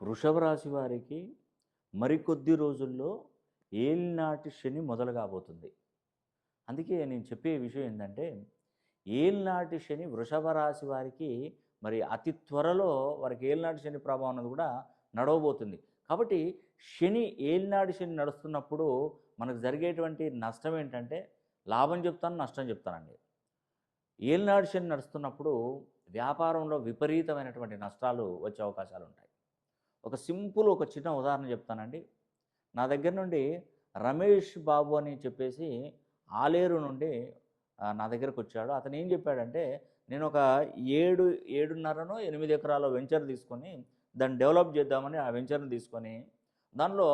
వృషభ రాశి వారికి మరికొద్ది రోజుల్లో ఏలినాటి శని మొదలు కాబోతుంది. అందుకే నేను చెప్పే విషయం ఏంటంటే, ఏలినాటి శని వృషభ రాశి వారికి మరి అతి త్వరలో వారికి ఏలినాటి శని ప్రభావం అన్నది కూడా నడవబోతుంది. కాబట్టి ఏలినాటి శని నడుస్తున్నప్పుడు మనకు జరిగేటువంటి నష్టం ఏంటంటే, లాభం చెప్తాను, నష్టం చెప్తానండి. ఏలినాటి శని నడుస్తున్నప్పుడు వ్యాపారంలో విపరీతమైనటువంటి నష్టాలు వచ్చే అవకాశాలు ఉంటాయి. ఒక చిన్న ఉదాహరణ చెప్తానండి. నా దగ్గర నుండి రమేష్ బాబు అని చెప్పేసి ఆలేరు నుండి నా దగ్గరకు వచ్చాడు. అతను ఏం చెప్పాడంటే, నేను ఒక 7.5 8 ఎకరాల వెంచర్ తీసుకొని దాన్ని డెవలప్ చేద్దామని ఆ వెంచర్ని తీసుకొని దానిలో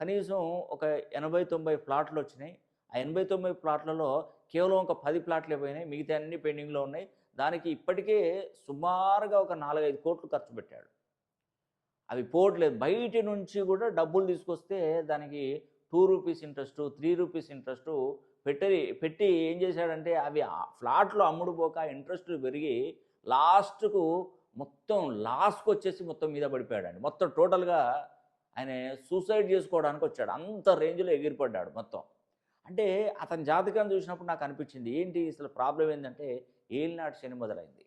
కనీసం ఒక 80-90 ప్లాట్లు వచ్చినాయి. ఆ 80-90 ప్లాట్లలో కేవలం ఒక 10 ప్లాట్లే పోయినాయి, మిగతా అన్ని పెండింగ్లో ఉన్నాయి. దానికి ఇప్పటికే సుమారుగా ఒక 4-5 కోట్లు ఖర్చు పెట్టాడు. అవి పోవట్లేదు. బయటి నుంచి కూడా డబ్బులు తీసుకొస్తే దానికి ₹2 ఇంట్రెస్టు, ₹3 ఇంట్రెస్టు పెట్టి ఏం చేశాడంటే, అవి ఫ్లాట్లు అమ్ముడుపోక ఇంట్రెస్టులు పెరిగి లాస్ట్కు మొత్తం లాస్కి వచ్చేసి మొత్తం మీద పడిపోయాడండి. మొత్తం టోటల్గా ఆయన సూసైడ్ చేసుకోవడానికి వచ్చాడు. అంత రేంజ్లో ఎగిరిపడ్డాడు మొత్తం. అంటే అతని జాతకాన్ని చూసినప్పుడు నాకు అనిపించింది, ఏంటి అసలు ప్రాబ్లం ఏంటంటే ఏలినాటి శని మొదలైంది.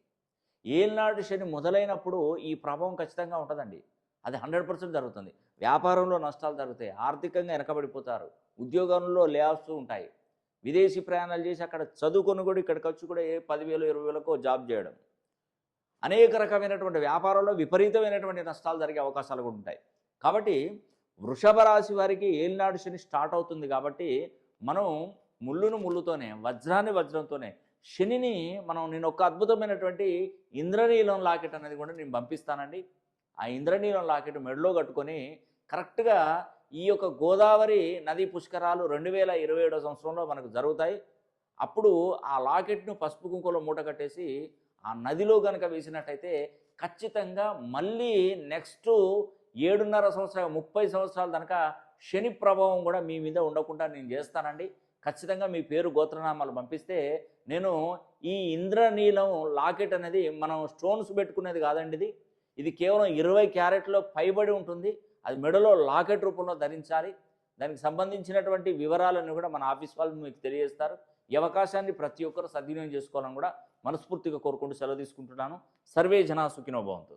ఏలినాటి శని మొదలైనప్పుడు ఈ ప్రభావం ఖచ్చితంగా ఉంటుందండి. అది 100% జరుగుతుంది. వ్యాపారంలో నష్టాలు జరుగుతాయి, ఆర్థికంగా వెనకబడిపోతారు, ఉద్యోగంలో లే ఆఫ్స్ ఉంటాయి, విదేశీ ప్రయాణాలు చేసి అక్కడ చదువుకొని కూడా ఇక్కడికి వచ్చి కూడా 10,000 20,000కో జాబ్ చేయడం, అనేక రకమైనటువంటి వ్యాపారంలో విపరీతమైనటువంటి నష్టాలు జరిగే అవకాశాలు కూడా ఉంటాయి. కాబట్టి వృషభ రాశి వారికి ఏలినాడు శని స్టార్ట్ అవుతుంది. కాబట్టి మనం ముళ్ళును ముళ్ళుతోనే, వజ్రాన్ని వజ్రంతోనే, శనిని నేను ఒక అద్భుతమైనటువంటి ఇంద్రనీలం లాకెట్ అనేది కూడా నేను పంపిస్తానండి. ఆ ఇంద్రనీలం లాకెట్ మెడలో కట్టుకొని కరెక్ట్గా ఈ యొక్క గోదావరి నదీ పుష్కరాలు 2027 సంవత్సరంలో మనకు జరుగుతాయి. అప్పుడు ఆ లాకెట్ను పసుపు కుంకుమలో మూట కట్టేసి ఆ నదిలో కనుక వేసినట్టయితే ఖచ్చితంగా మళ్ళీ నెక్స్ట్ 7.5 సంవత్సరాలు 30 సంవత్సరాల కనుక శని ప్రభావం కూడా మీ మీద ఉండకుండా నేను చేస్తానండి. ఖచ్చితంగా మీ పేరు గోత్రనామాలు పంపిస్తే నేను ఈ ఇంద్రనీలం లాకెట్ అనేది మనం స్టోన్స్ పెట్టుకునేది కాదండి. ఇది కేవలం 20 క్యారెట్లో పైబడి ఉంటుంది. అది మెడలో లాకెట్ రూపంలో ధరించాలి. దానికి సంబంధించినటువంటి వివరాలను కూడా మన ఆఫీస్ వాళ్ళు మీకు తెలియజేస్తారు. ఈ అవకాశాన్ని ప్రతి ఒక్కరు సద్వినియోగం చేసుకోవాలని కూడా మనస్ఫూర్తిగా కోరుకుంటూ సెలవు తీసుకుంటున్నాను. సర్వే జనా సుఖినో భవంతు.